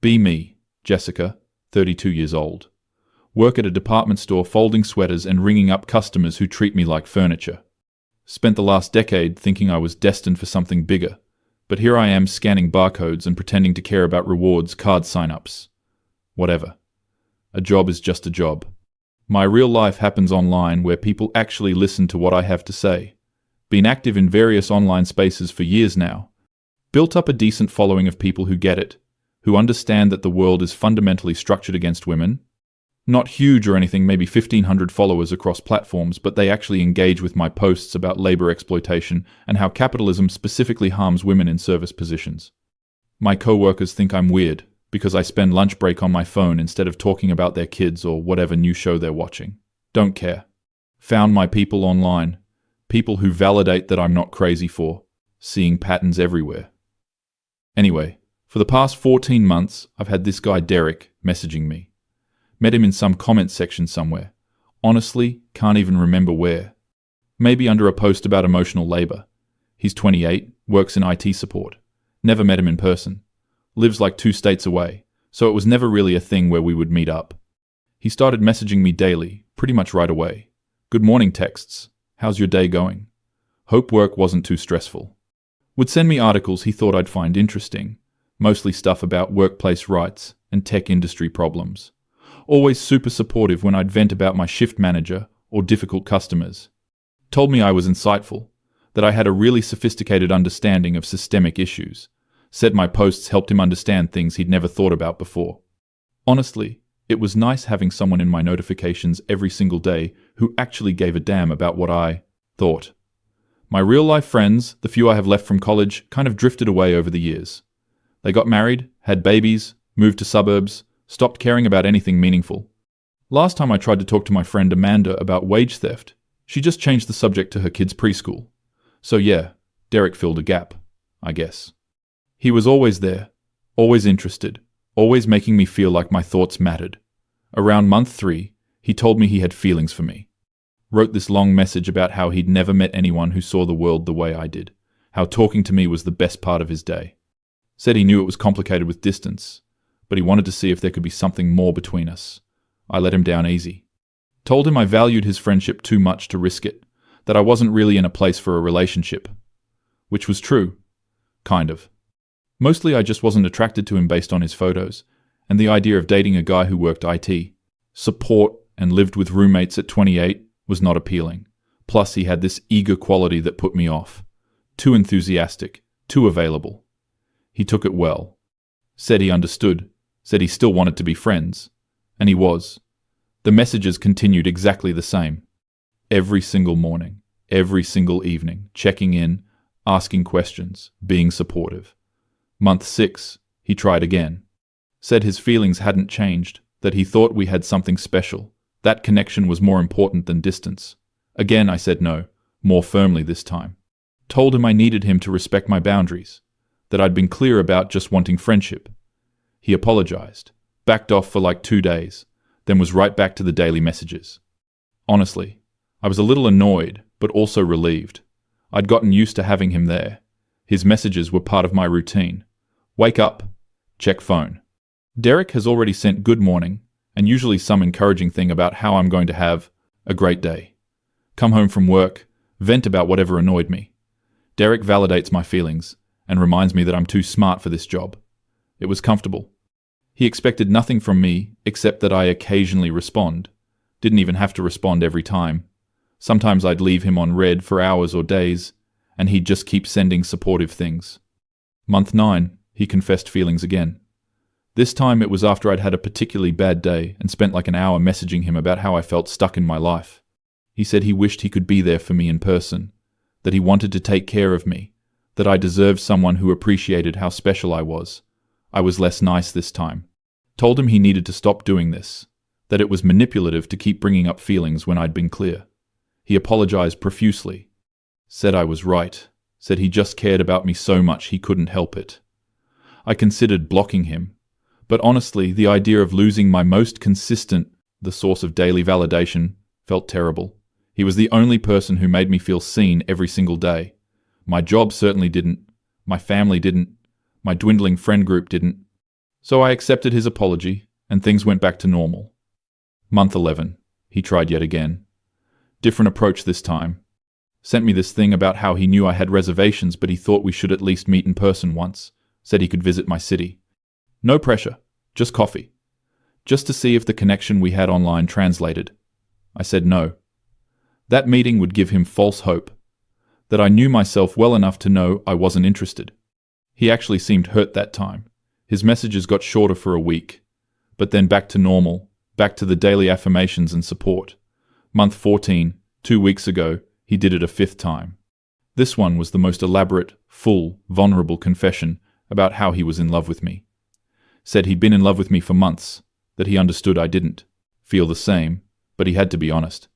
Be me, Jessica, 32 years old. Work at a department store folding sweaters and ringing up customers who treat me like furniture. Spent the last decade thinking I was destined for something bigger, but here I am scanning barcodes and pretending to care about rewards, card sign-ups. Whatever. A job is just a job. My real life happens online where people actually listen to what I have to say. Been active in various online spaces for years now. Built up a decent following of people who get it, who understand that the world is fundamentally structured against women. Not huge or anything, maybe 1,500 followers across platforms, but they actually engage with my posts about labor exploitation and how capitalism specifically harms women in service positions. My co-workers think I'm weird because I spend lunch break on my phone instead of talking about their kids or whatever new show they're watching. Don't care. Found my people online. People who validate that I'm not crazy for seeing patterns everywhere. Anyway, for the past 14 months, I've had this guy Derek messaging me. Met him in some comment section somewhere. Honestly, can't even remember where. Maybe under a post about emotional labor. He's 28, works in IT support. Never met him in person. Lives like 2 states away, so it was never really a thing where we would meet up. He started messaging me daily, pretty much right away. Good morning texts. How's your day going? Hope work wasn't too stressful. Would send me articles he thought I'd find interesting, mostly stuff about workplace rights and tech industry problems. Always super supportive when I'd vent about my shift manager or difficult customers. Told me I was insightful, that I had a really sophisticated understanding of systemic issues. Said my posts helped him understand things he'd never thought about before. Honestly, it was nice having someone in my notifications every single day who actually gave a damn about what I thought. My real-life friends, the few I have left from college, kind of drifted away over the years. They got married, had babies, moved to suburbs, stopped caring about anything meaningful. Last time I tried to talk to my friend Amanda about wage theft, she just changed the subject to her kids' preschool. So yeah, Derek filled a gap, I guess. He was always there, always interested, always making me feel like my thoughts mattered. Around month 3, he told me he had feelings for me. Wrote this long message about how he'd never met anyone who saw the world the way I did, how talking to me was the best part of his day. Said he knew it was complicated with distance, but he wanted to see if there could be something more between us. I let him down easy. Told him I valued his friendship too much to risk it, that I wasn't really in a place for a relationship. Which was true. Kind of. Mostly I just wasn't attracted to him based on his photos, and the idea of dating a guy who worked IT, support, and lived with roommates at 28 was not appealing. Plus he had this eager quality that put me off. Too enthusiastic, too available. He took it well. Said he understood, said he still wanted to be friends. And he was. The messages continued exactly the same. Every single morning, every single evening, checking in, asking questions, being supportive. Month 6, he tried again. Said his feelings hadn't changed, that he thought we had something special. That connection was more important than distance. Again I said no, more firmly this time. Told him I needed him to respect my boundaries, that I'd been clear about just wanting friendship. He apologized, backed off for like 2 days, then was right back to the daily messages. Honestly, I was a little annoyed, but also relieved. I'd gotten used to having him there. His messages were part of my routine. Wake up. Check phone. Derek has already sent good morning, and usually some encouraging thing about how I'm going to have a great day. Come home from work, vent about whatever annoyed me. Derek validates my feelings, and reminds me that I'm too smart for this job. It was comfortable. He expected nothing from me except that I occasionally respond. Didn't even have to respond every time. Sometimes I'd leave him on red for hours or days, and he'd just keep sending supportive things. Month 9, he confessed feelings again. This time it was after I'd had a particularly bad day and spent like an hour messaging him about how I felt stuck in my life. He said he wished he could be there for me in person, that he wanted to take care of me, that I deserved someone who appreciated how special I was. I was less nice this time. Told him he needed to stop doing this, that it was manipulative to keep bringing up feelings when I'd been clear. He apologized profusely. Said I was right, said he just cared about me so much he couldn't help it. I considered blocking him, but honestly, the idea of losing my most consistent, the source of daily validation, felt terrible. He was the only person who made me feel seen every single day. My job certainly didn't. My family didn't. My dwindling friend group didn't. So I accepted his apology, and things went back to normal. Month 11. He tried yet again. Different approach this time. Sent me this thing about how he knew I had reservations, but he thought we should at least meet in person once. Said he could visit my city. No pressure, just coffee. Just to see if the connection we had online translated. I said no. That meeting would give him false hope. That I knew myself well enough to know I wasn't interested. He actually seemed hurt that time. His messages got shorter for a week. But then back to normal, back to the daily affirmations and support. Month 14, 2 weeks ago, he did it a 5th time. This one was the most elaborate, full, vulnerable confession about how he was in love with me. Said he'd been in love with me for months, that he understood I didn't feel the same, but he had to be honest.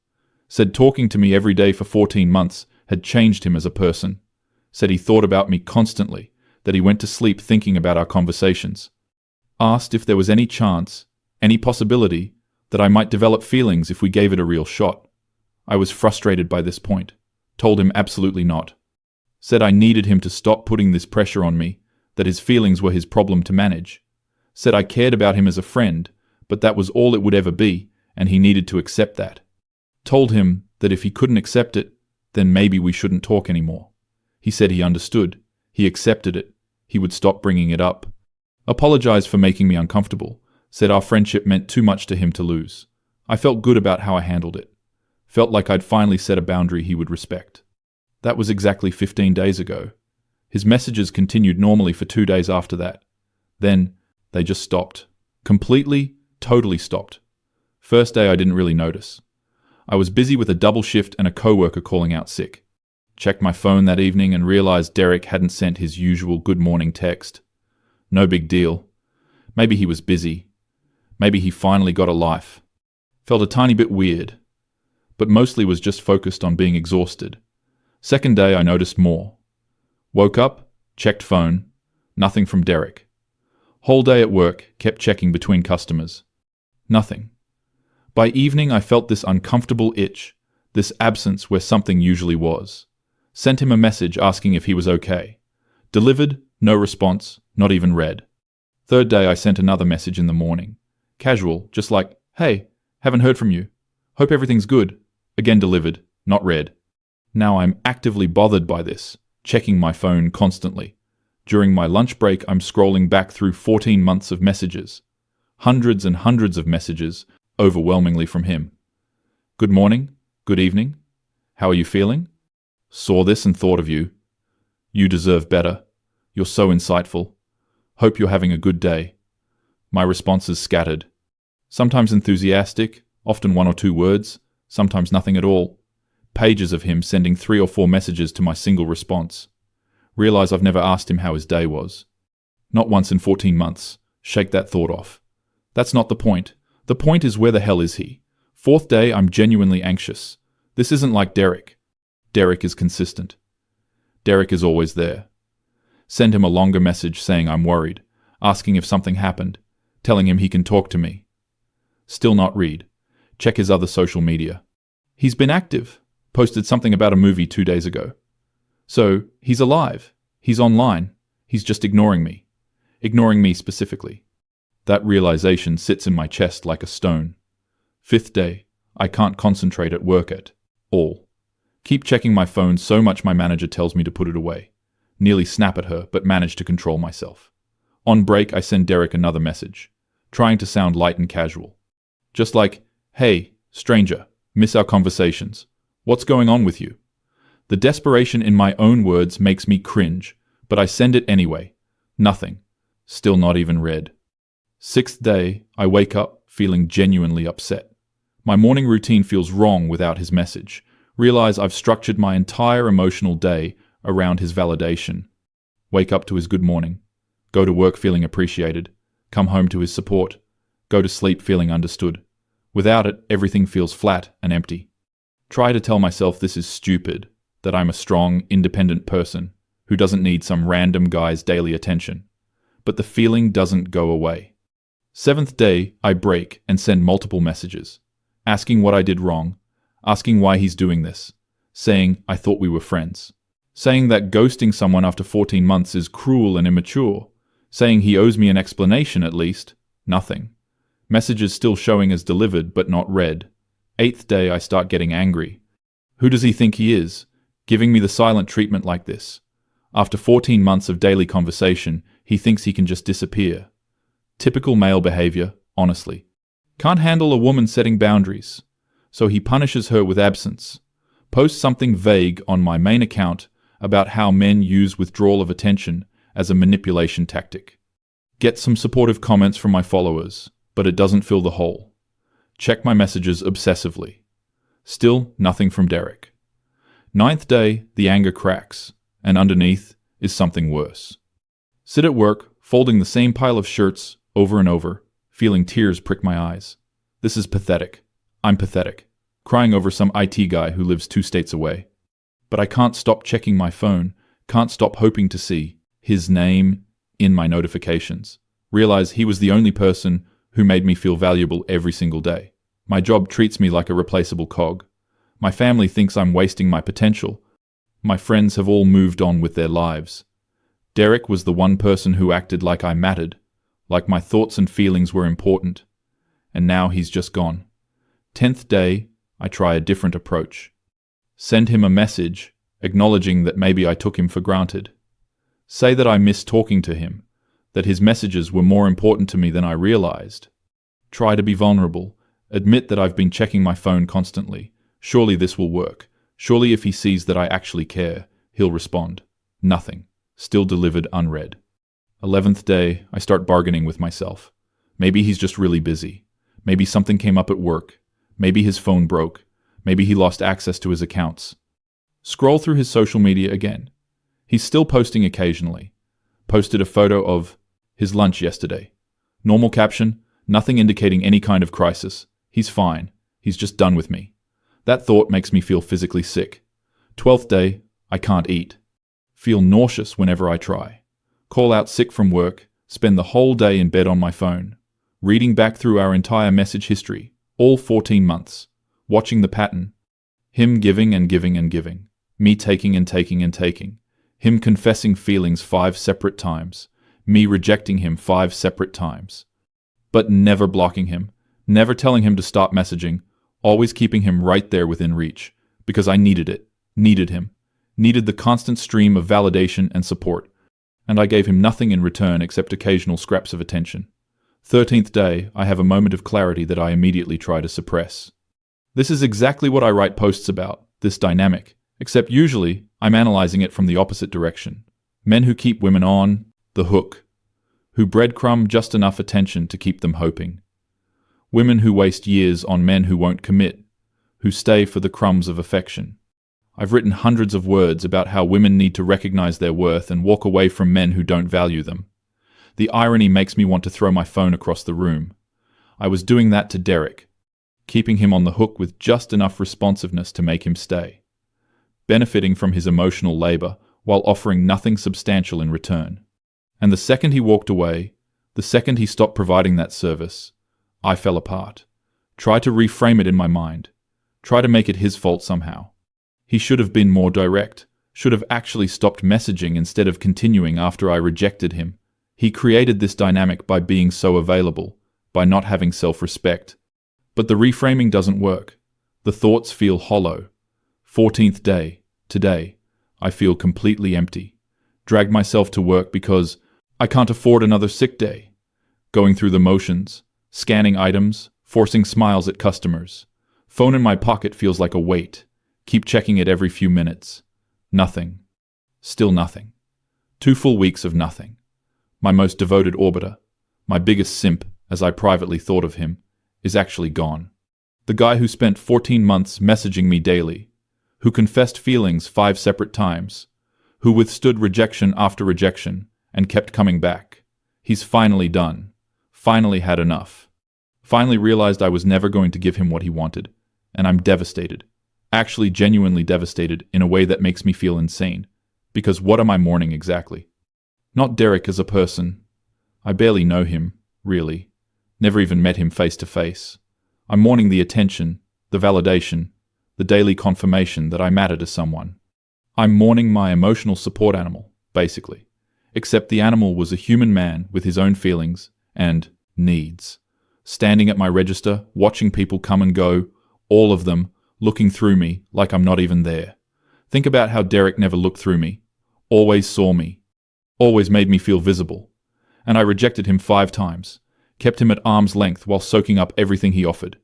Said talking to me every day for 14 months had changed him as a person. Said he thought about me constantly, that he went to sleep thinking about our conversations. Asked if there was any chance, any possibility, that I might develop feelings if we gave it a real shot. I was frustrated by this point. Told him absolutely not. Said I needed him to stop putting this pressure on me, that his feelings were his problem to manage. Said I cared about him as a friend, but that was all it would ever be, and he needed to accept that. Told him that if he couldn't accept it, then maybe we shouldn't talk anymore. He said he understood. He accepted it. He would stop bringing it up. Apologized for making me uncomfortable. Said our friendship meant too much to him to lose. I felt good about how I handled it. Felt like I'd finally set a boundary he would respect. That was exactly 15 days ago. His messages continued normally for 2 days after that. Then, they just stopped. Completely, totally stopped. First day I didn't really notice. I was busy with a double shift and a coworker calling out sick. Checked my phone that evening and realized Derek hadn't sent his usual good morning text. No big deal. Maybe he was busy. Maybe he finally got a life. Felt a tiny bit weird, but mostly was just focused on being exhausted. Second day I noticed more. Woke up, checked phone, nothing from Derek. Whole day at work, kept checking between customers. Nothing. By evening I felt this uncomfortable itch, this absence where something usually was. Sent him a message asking if he was okay. Delivered, no response, not even read. Third day I sent another message in the morning. Casual, just like, hey, haven't heard from you. Hope everything's good. Again delivered, not read. Now I'm actively bothered by this, checking my phone constantly. During my lunch break I'm scrolling back through 14 months of messages. Hundreds and hundreds of messages, overwhelmingly from him. Good morning, good evening. How are you feeling? Saw this and thought of you. You deserve better. You're so insightful. Hope you're having a good day. My responses scattered. Sometimes enthusiastic, often 1 or 2 words, sometimes nothing at all. Pages of him sending 3 or 4 messages to my single response. Realize I've never asked him how his day was. Not once in 14 months. Shake that thought off. That's not the point. The point is, where the hell is he? 4th day, I'm genuinely anxious. This isn't like Derek. Derek is consistent. Derek is always there. Send him a longer message saying I'm worried, asking if something happened, telling him he can talk to me. Still not read. Check his other social media. He's been active. Posted something about a movie 2 days ago. So, he's alive. He's online. He's just ignoring me. Ignoring me specifically. That realization sits in my chest like a stone. 5th day. I can't concentrate at work at all. Keep checking my phone so much my manager tells me to put it away. Nearly snap at her, but manage to control myself. On break, I send Derek another message, trying to sound light and casual. Just like, hey, stranger, miss our conversations. What's going on with you? The desperation in my own words makes me cringe, but I send it anyway. Nothing. Still not even read. 6th day, I wake up feeling genuinely upset. My morning routine feels wrong without his message. Realize I've structured my entire emotional day around his validation. Wake up to his good morning. Go to work feeling appreciated. Come home to his support. Go to sleep feeling understood. Without it, everything feels flat and empty. Try to tell myself this is stupid, that I'm a strong, independent person who doesn't need some random guy's daily attention. But the feeling doesn't go away. 7th day, I break and send multiple messages, asking what I did wrong, asking why he's doing this, saying I thought we were friends, saying that ghosting someone after 14 months is cruel and immature, Saying he owes me an explanation at least. Nothing. Messages still showing as delivered but not read. 8th day I start getting angry. Who does he think he is, giving me the silent treatment like this? After 14 months of daily conversation, he thinks he can just disappear. Typical male behavior, honestly. Can't handle a woman setting boundaries. So he punishes her with absence. Posts something vague on my main account about how men use withdrawal of attention as a manipulation tactic. Get some supportive comments from my followers, but it doesn't fill the hole. Check my messages obsessively. Still nothing from Derek. 9th day, the anger cracks, and underneath is something worse. Sit at work, folding the same pile of shirts over and over, feeling tears prick my eyes. This is pathetic. I'm pathetic. Crying over some IT guy who lives 2 states away. But I can't stop checking my phone, can't stop hoping to see his name in my notifications. Realize he was the only person who made me feel valuable every single day. My job treats me like a replaceable cog. My family thinks I'm wasting my potential. My friends have all moved on with their lives. Derek was the one person who acted like I mattered, like my thoughts and feelings were important. And now he's just gone. 10th day, I try a different approach. Send him a message, acknowledging that maybe I took him for granted. Say that I miss talking to him, that his messages were more important to me than I realized. Try to be vulnerable. Admit that I've been checking my phone constantly. Surely this will work. Surely if he sees that I actually care, he'll respond. Nothing. Still delivered unread. 11th day, I start bargaining with myself. Maybe he's just really busy. Maybe something came up at work. Maybe his phone broke. Maybe he lost access to his accounts. Scroll through his social media again. He's still posting occasionally. Posted a photo of his lunch yesterday. Normal caption, nothing indicating any kind of crisis. He's fine. He's just done with me. That thought makes me feel physically sick. 12th day, I can't eat. Feel nauseous whenever I try. Call out sick from work. Spend the whole day in bed on my phone. Reading back through our entire message history. All 14 months. Watching the pattern. Him giving and giving and giving. Me taking and taking and taking. Him confessing feelings 5 separate times. Me rejecting him 5 separate times. But never blocking him. Never telling him to stop messaging. Always keeping him right there within reach. Because I needed it. Needed him. Needed the constant stream of validation and support. And I gave him nothing in return except occasional scraps of attention. 13th day, I have a moment of clarity that I immediately try to suppress. This is exactly what I write posts about, this dynamic. Except usually, I'm analyzing it from the opposite direction. Men who keep women on the hook. Who breadcrumb just enough attention to keep them hoping. Women who waste years on men who won't commit. Who stay for the crumbs of affection. I've written hundreds of words about how women need to recognize their worth and walk away from men who don't value them. The irony makes me want to throw my phone across the room. I was doing that to Derek, keeping him on the hook with just enough responsiveness to make him stay, benefiting from his emotional labor while offering nothing substantial in return. And the second he walked away, the second he stopped providing that service, I fell apart. Try to reframe it in my mind. Try to make it his fault somehow. He should have been more direct, should have actually stopped messaging instead of continuing after I rejected him. He created this dynamic by being so available, by not having self-respect. But the reframing doesn't work. The thoughts feel hollow. 14th day, today, I feel completely empty. Drag myself to work because I can't afford another sick day. Going through the motions, scanning items, forcing smiles at customers. Phone in my pocket feels like a weight. Keep checking it every few minutes. Nothing. Still nothing. 2 full weeks of nothing. My most devoted orbiter, my biggest simp, as I privately thought of him, is actually gone. The guy who spent 14 months messaging me daily, who confessed feelings 5 separate times, who withstood rejection after rejection and kept coming back. He's finally done. Finally had enough. Finally realized I was never going to give him what he wanted. And I'm devastated. Actually genuinely devastated in a way that makes me feel insane. Because what am I mourning exactly? Not Derek as a person. I barely know him, really. Never even met him face to face. I'm mourning the attention, the validation, the daily confirmation that I matter to someone. I'm mourning my emotional support animal, basically. except the animal was a human man with his own feelings and needs. Standing at my register, watching people come and go, all of them, looking through me like I'm not even there. Think about how Derek never looked through me, always saw me, always made me feel visible. And I rejected him 5 times, kept him at arm's length while soaking up everything he offered.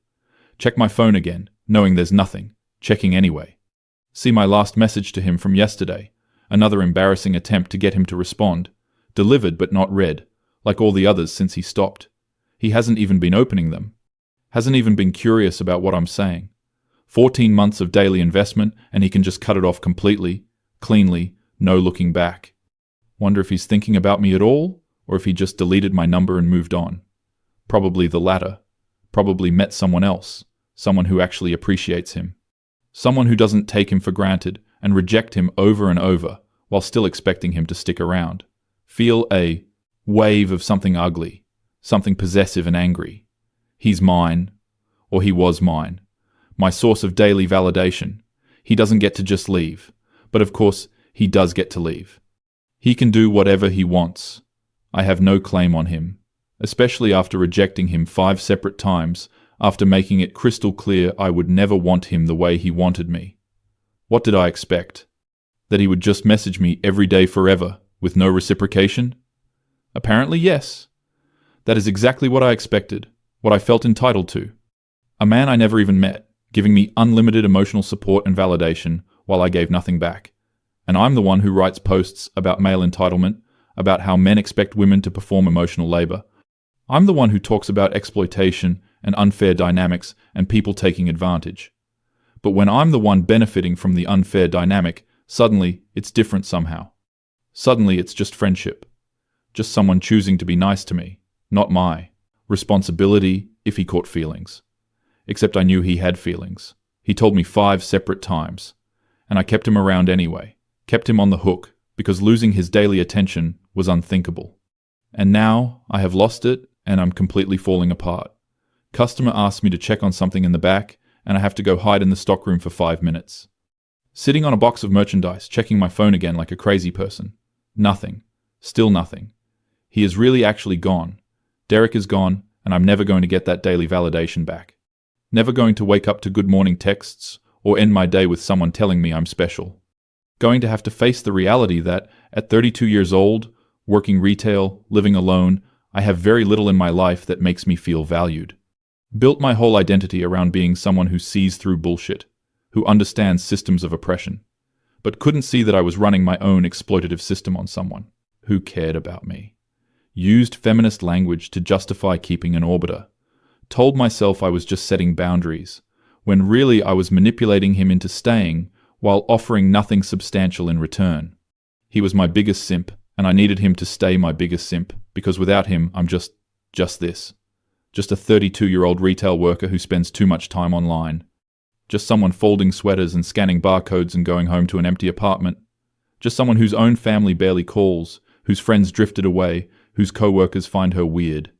Check my phone again, knowing there's nothing, checking anyway. See my last message to him from yesterday, another embarrassing attempt to get him to respond, delivered but not read, like all the others since he stopped. He hasn't even been opening them, hasn't even been curious about what I'm saying. 14 months of daily investment and he can just cut it off completely, cleanly, no looking back. Wonder if he's thinking about me at all, or if he just deleted my number and moved on. Probably the latter. Probably met someone else, someone who actually appreciates him. Someone who doesn't take him for granted and reject him over and over while still expecting him to stick around. Feel a wave of something ugly, something possessive and angry. He's mine, or he was mine. My source of daily validation. He doesn't get to just leave, but of course he does get to leave. He can do whatever he wants. I have no claim on him, especially after rejecting him 5 separate times, after making it crystal clear I would never want him the way he wanted me. What did I expect? That he would just message me every day forever, with no reciprocation? Apparently yes. That is exactly what I expected, what I felt entitled to. A man I never even met, giving me unlimited emotional support and validation while I gave nothing back. And I'm the one who writes posts about male entitlement, about how men expect women to perform emotional labor. I'm the one who talks about exploitation and unfair dynamics and people taking advantage. But when I'm the one benefiting from the unfair dynamic, suddenly it's different somehow. Suddenly it's just friendship. Just someone choosing to be nice to me, not my responsibility if he caught feelings. Except I knew he had feelings. He told me 5 separate times. And I kept him around anyway. Kept him on the hook, because losing his daily attention was unthinkable. And now I have lost it, and I'm completely falling apart. Customer asks me to check on something in the back, and I have to go hide in the stockroom for 5 minutes. Sitting on a box of merchandise, checking my phone again like a crazy person. Nothing. Still nothing. He is really actually gone. Derek is gone, and I'm never going to get that daily validation back. Never going to wake up to good morning texts, or end my day with someone telling me I'm special. Going to have to face the reality that, at 32 years old, working retail, living alone, I have very little in my life that makes me feel valued. Built my whole identity around being someone who sees through bullshit, who understands systems of oppression, but couldn't see that I was running my own exploitative system on someone who cared about me. Used feminist language to justify keeping an orbiter. Told myself I was just setting boundaries, when really I was manipulating him into staying while offering nothing substantial in return. He was my biggest simp, and I needed him to stay my biggest simp, because without him I'm just this. Just a 32-year-old retail worker who spends too much time online. Just someone folding sweaters and scanning barcodes and going home to an empty apartment. Just someone whose own family barely calls, whose friends drifted away, whose co-workers find her weird.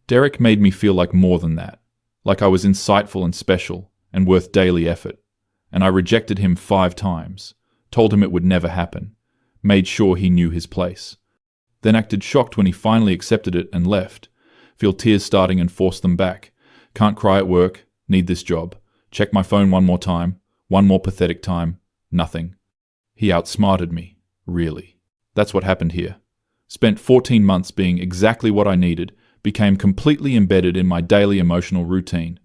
Derek made me feel like more than that, like I was insightful and special and worth daily effort. And I rejected him 5 times, told him it would never happen, made sure he knew his place. Then acted shocked when he finally accepted it and left. Feel tears starting and forced them back. Can't cry at work, need this job. Check my phone one more time, one more pathetic time, nothing. He outsmarted me, really. That's what happened here. Spent 14 months being exactly what I needed, became completely embedded in my daily emotional routine.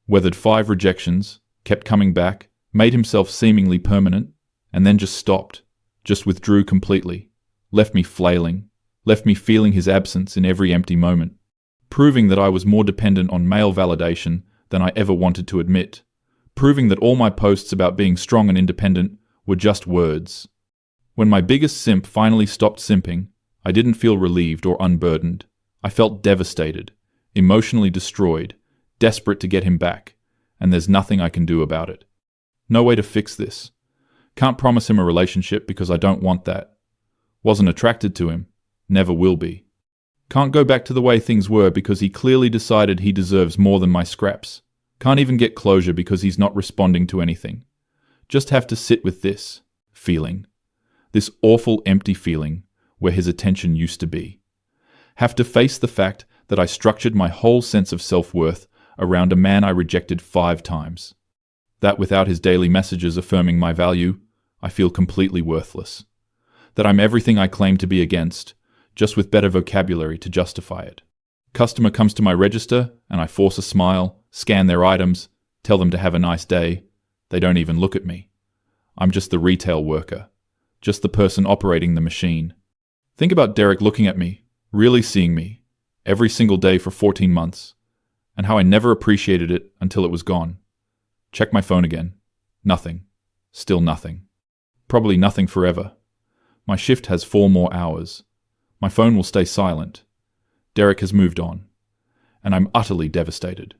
Weathered 5 rejections, kept coming back, made himself seemingly permanent, and then just stopped, just withdrew completely, left me flailing, left me feeling his absence in every empty moment, proving that I was more dependent on male validation than I ever wanted to admit, proving that all my posts about being strong and independent were just words. When my biggest simp finally stopped simping, I didn't feel relieved or unburdened. I felt devastated, emotionally destroyed, desperate to get him back, and there's nothing I can do about it. No way to fix this. Can't promise him a relationship because I don't want that. Wasn't attracted to him, never will be. Can't go back to the way things were because he clearly decided he deserves more than my scraps. Can't even get closure because he's not responding to anything. Just have to sit with this feeling. This awful empty feeling, where his attention used to be. Have to face the fact that I structured my whole sense of self-worth around a man I rejected 5 times. That without his daily messages affirming my value, I feel completely worthless. That I'm everything I claim to be against, just with better vocabulary to justify it. Customer comes to my register, and I force a smile, scan their items, tell them to have a nice day. They don't even look at me. I'm just the retail worker, just the person operating the machine. Think about Derek looking at me, really seeing me, every single day for 14 months, and how I never appreciated it until it was gone. Check my phone again. Nothing. Still nothing. Probably nothing forever. My shift has 4 more hours. My phone will stay silent. Derek has moved on, and I'm utterly devastated.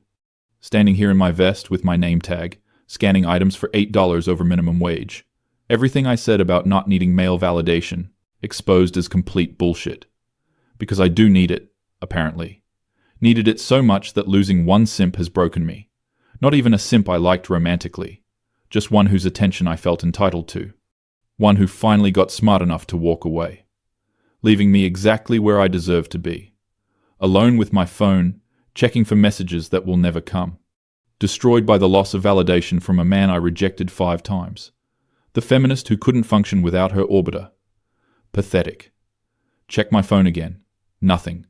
Standing here in my vest with my name tag, scanning items for $8 over minimum wage. Everything I said about not needing male validation, exposed as complete bullshit. Because I do need it, apparently. Needed it so much that losing one simp has broken me. Not even a simp I liked romantically. Just one whose attention I felt entitled to. One who finally got smart enough to walk away. Leaving me exactly where I deserve to be. Alone with my phone, checking for messages that will never come. Destroyed by the loss of validation from a man I rejected 5 times. The feminist who couldn't function without her orbiter. Pathetic. Check my phone again. Nothing.